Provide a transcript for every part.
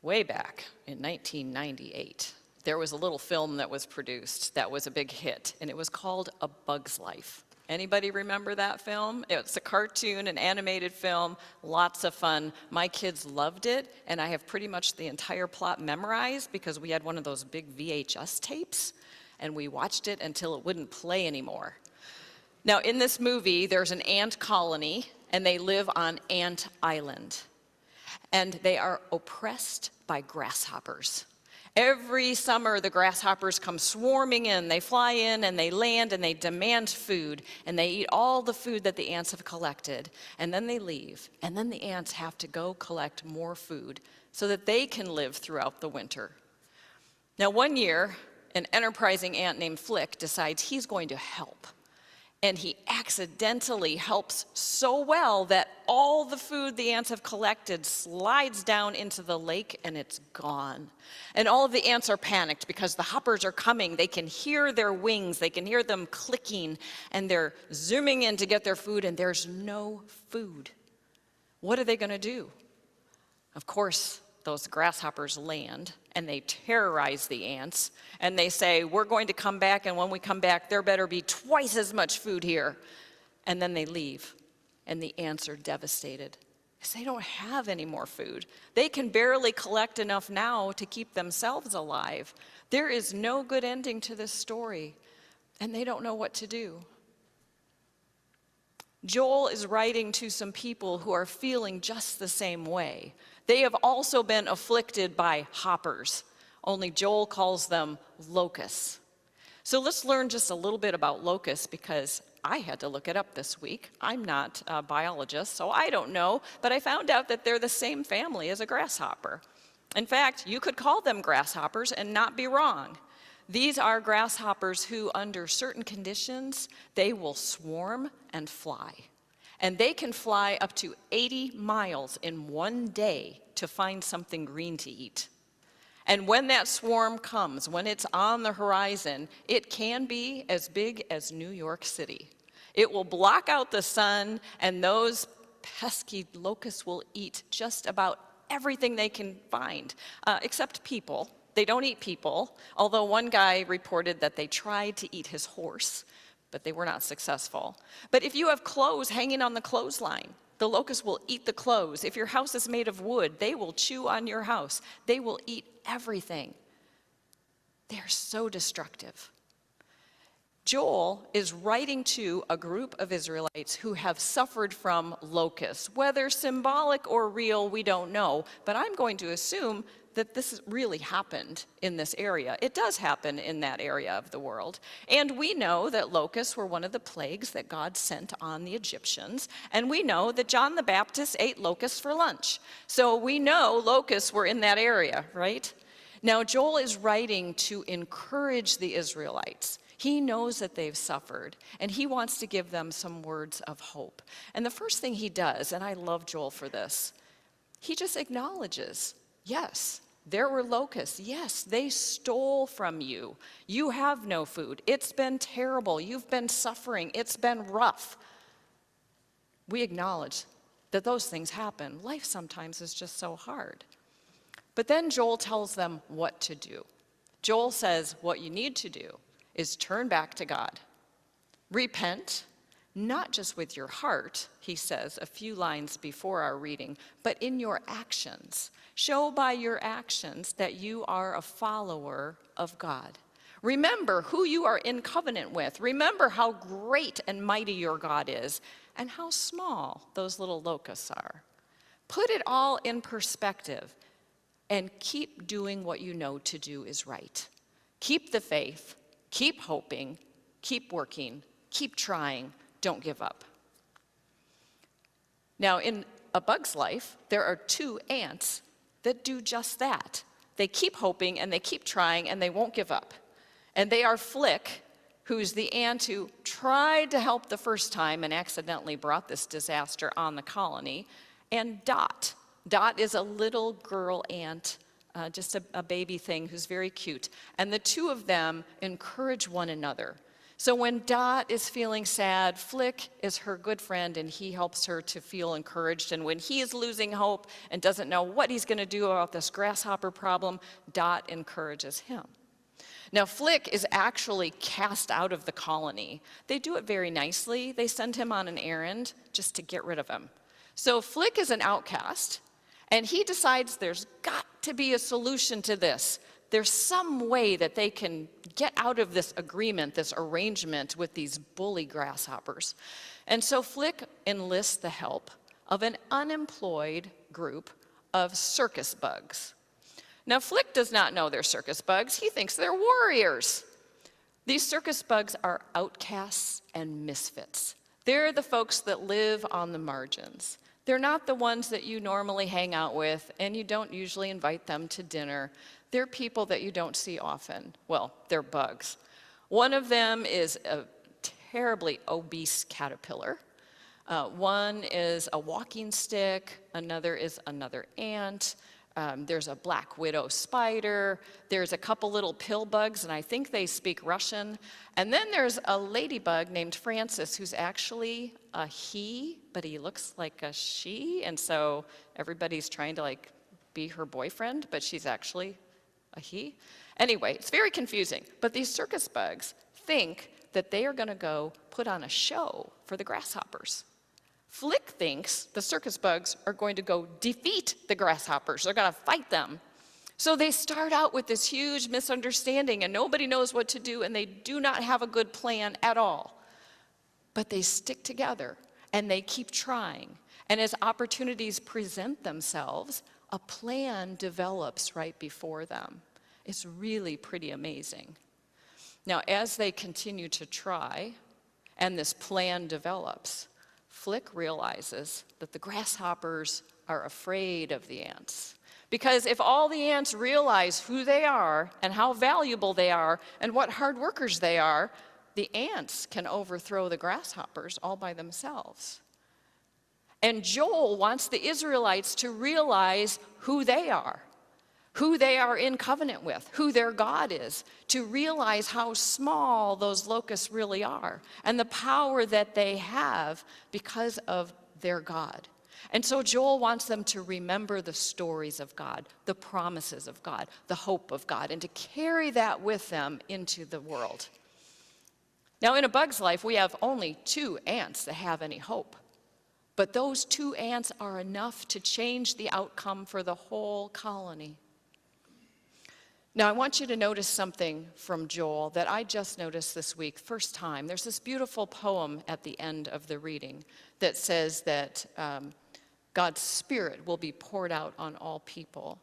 way back in 1998, there was a little film that was produced that was a big hit, and it was called A Bug's Life. Anybody remember that film? It's a cartoon, an animated film, lots of fun. My kids loved it, and I have pretty much the entire plot memorized because we had one of those big VHS tapes, and we watched it until it wouldn't play anymore. Now, in this movie, there's an ant colony, and they live on Ant Island. And they are oppressed by grasshoppers. Every summer, the grasshoppers come swarming in. They fly in and they land and they demand food. And they eat all the food that the ants have collected. And then they leave. And then the ants have to go collect more food so that they can live throughout the winter. Now, one year, an enterprising ant named Flick decides he's going to help. And he accidentally helps so well that all the food the ants have collected slides down into the lake and it's gone. And all of the ants are panicked because the hoppers are coming. They can hear their wings, they can hear them clicking, and they're zooming in to get their food, and there's no food. What are they going to do? Of course, those grasshoppers land and they terrorize the ants and they say, we're going to come back, and when we come back, there better be twice as much food here. And then they leave and the ants are devastated because they don't have any more food. They can barely collect enough now to keep themselves alive. There is no good ending to this story, and they don't know what to do. Joel is writing to some people who are feeling just the same way. They have also been afflicted by hoppers, only Joel calls them locusts. So let's learn just a little bit about locusts because I had to look it up this week. I'm not a biologist, so I don't know, but I found out that they're the same family as a grasshopper. In fact, you could call them grasshoppers and not be wrong. These are grasshoppers who, under certain conditions, they will swarm and fly. And they can fly up to 80 miles in one day to find something green to eat. And when that swarm comes, when it's on the horizon, it can be as big as New York City. It will block out the sun, and those pesky locusts will eat just about everything they can find, except people. They don't eat people, although one guy reported that they tried to eat his horse, but they were not successful. But if you have clothes hanging on the clothesline, the locusts will eat the clothes. If your house is made of wood, they will chew on your house. They will eat everything. They are so destructive. Joel is writing to a group of Israelites who have suffered from locusts. Whether symbolic or real, we don't know, but I'm going to assume that this really happened in this area. It does happen in that area of the world. And we know that locusts were one of the plagues that God sent on the Egyptians. And we know that John the Baptist ate locusts for lunch. So we know locusts were in that area, right? Now, Joel is writing to encourage the Israelites. He knows that they've suffered, and he wants to give them some words of hope. And the first thing he does, and I love Joel for this, he just acknowledges, yes, there were locusts. Yes, they stole from you. You have no food. It's been terrible. You've been suffering. It's been rough. We acknowledge that those things happen. Life sometimes is just so hard. But then Joel tells them what to do. Joel says what you need to do is turn back to God. Repent, not just with your heart, he says a few lines before our reading, but in your actions. Show by your actions that you are a follower of God. Remember who you are in covenant with. Remember how great and mighty your God is and how small those little locusts are. Put it all in perspective and keep doing what you know to do is right. Keep the faith, keep hoping, keep working, keep trying, don't give up. Now, in A Bug's Life, there are two ants that do just that. They keep hoping and they keep trying and they won't give up. And they are Flick, who's the ant who tried to help the first time and accidentally brought this disaster on the colony, and Dot. Dot is a little girl ant, just a baby thing who's very cute. And the two of them encourage one another. So when Dot is feeling sad, Flick is her good friend and he helps her to feel encouraged. And when he is losing hope and doesn't know what he's going to do about this grasshopper problem, Dot encourages him. Now, Flick is actually cast out of the colony. They do it very nicely. They send him on an errand just to get rid of him. So Flick is an outcast, and he decides there's got to be a solution to this. There's some way that they can get out of this agreement, this arrangement with these bully grasshoppers. And so Flick enlists the help of an unemployed group of circus bugs. Now, Flick does not know they're circus bugs. He thinks they're warriors. These circus bugs are outcasts and misfits. They're the folks that live on the margins. They're not the ones that you normally hang out with, and you don't usually invite them to dinner. They're people that you don't see often. Well, they're bugs. One of them is a terribly obese caterpillar. One is a walking stick. Another is another ant. There's a black widow spider. There's a couple little pill bugs, and I think they speak Russian. And then there's a ladybug named Francis, who's actually a he, but he looks like a she, and so everybody's trying to be her boyfriend, but she's actually a he. Anyway, it's very confusing. But these circus bugs think that they are going to go put on a show for the grasshoppers. Flick thinks the circus bugs are going to go defeat the grasshoppers. They're going to fight them. So they start out with this huge misunderstanding, and nobody knows what to do, and they do not have a good plan at all. But they stick together, and they keep trying. And as opportunities present themselves, a plan develops right before them. It's really pretty amazing. Now, as they continue to try, and this plan develops, Flick realizes that the grasshoppers are afraid of the ants. Because if all the ants realize who they are and how valuable they are and what hard workers they are, the ants can overthrow the grasshoppers all by themselves. And Joel wants the Israelites to realize who they are in covenant with, who their God is, to realize how small those locusts really are and the power that they have because of their God. And so Joel wants them to remember the stories of God, the promises of God, the hope of God, and to carry that with them into the world. Now, in a bug's life, we have only 2 ants that have any hope. But those 2 ants are enough to change the outcome for the whole colony. Now, I want you to notice something from Joel that I just noticed this week, first time. There's this beautiful poem at the end of the reading that says that God's Spirit will be poured out on all people,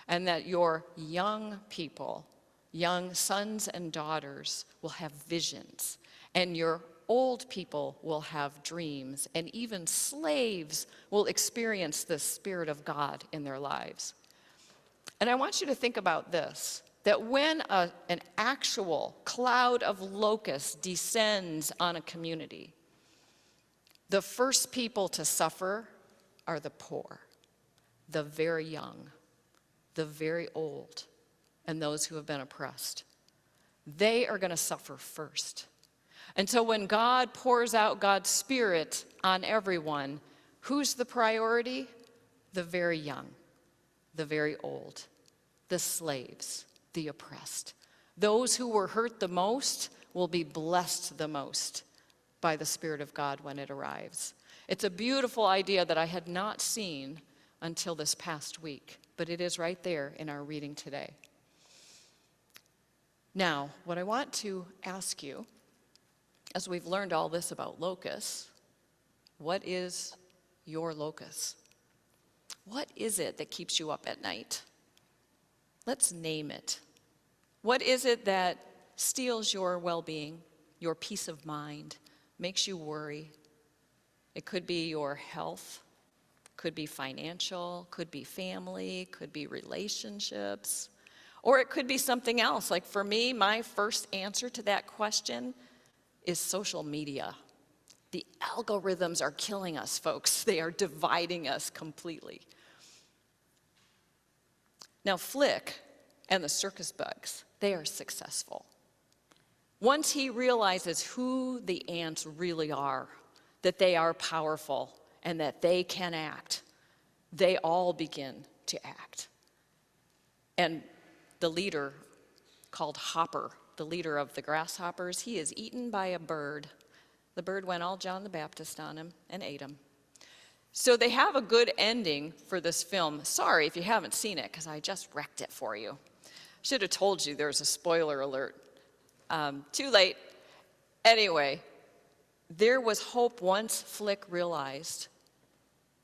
and that your young people, young sons and daughters, will have visions, and your old people will have dreams, and even slaves will experience the Spirit of God in their lives. And I want you to think about this, that when an actual cloud of locusts descends on a community, the first people to suffer are the poor, the very young, the very old, and those who have been oppressed. They are going to suffer first. And so when God pours out God's Spirit on everyone, who's the priority? The very young, the very old, the slaves, the oppressed. Those who were hurt the most will be blessed the most by the Spirit of God when it arrives. It's a beautiful idea that I had not seen until this past week, but it is right there in our reading today. Now, what I want to ask you, as we've learned all this about locusts, what is your locust? What is it that keeps you up at night? Let's name it. What is it that steals your well-being, your peace of mind, makes you worry? It could be your health, could be financial, could be family, could be relationships, or it could be something else. Like for me, my first answer to that question is social media. The algorithms are killing us, folks. They are dividing us completely. Now, Flick and the circus bugs, they are successful. once he realizes who the ants really are, that they are powerful and that they can act, they all begin to act. And the leader, called Hopper, the leader of the grasshoppers, he is eaten by a bird. The bird went all John the Baptist on him and ate him. So they have a good ending for this film. Sorry if you haven't seen it, because I just wrecked it for you. Should have told you there's a spoiler alert. Too late. Anyway, there was hope once Flick realized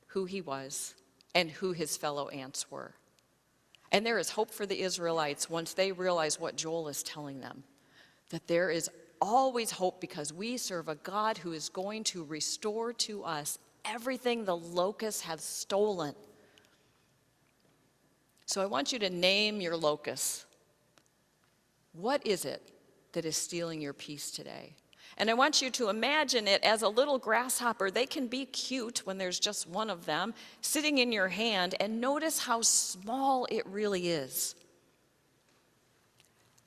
who he was and who his fellow ants were. And there is hope for the Israelites once they realize what Joel is telling them, that there is always hope because we serve a God who is going to restore to us everything the locusts have stolen. So I want you to name your locusts. What is it that is stealing your peace today? And I want you to imagine it as a little grasshopper. They can be cute when there's just one of them sitting in your hand, and notice how small it really is.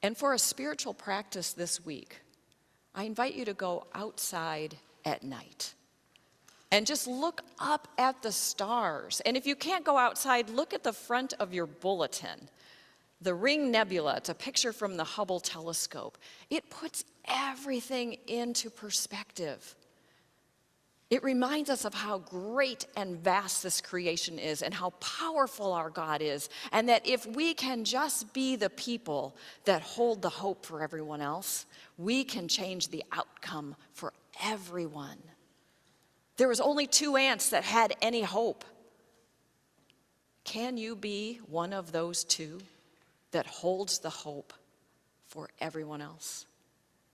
And for a spiritual practice this week, I invite you to go outside at night and just look up at the stars. And if you can't go outside, look at the front of your bulletin. The Ring Nebula, it's a picture from the Hubble telescope. It puts everything into perspective. It reminds us of how great and vast this creation is and how powerful our God is, and that if we can just be the people that hold the hope for everyone else, we can change the outcome for everyone. There was only 2 ants that had any hope. Can you be one of those 2 that holds the hope for everyone else?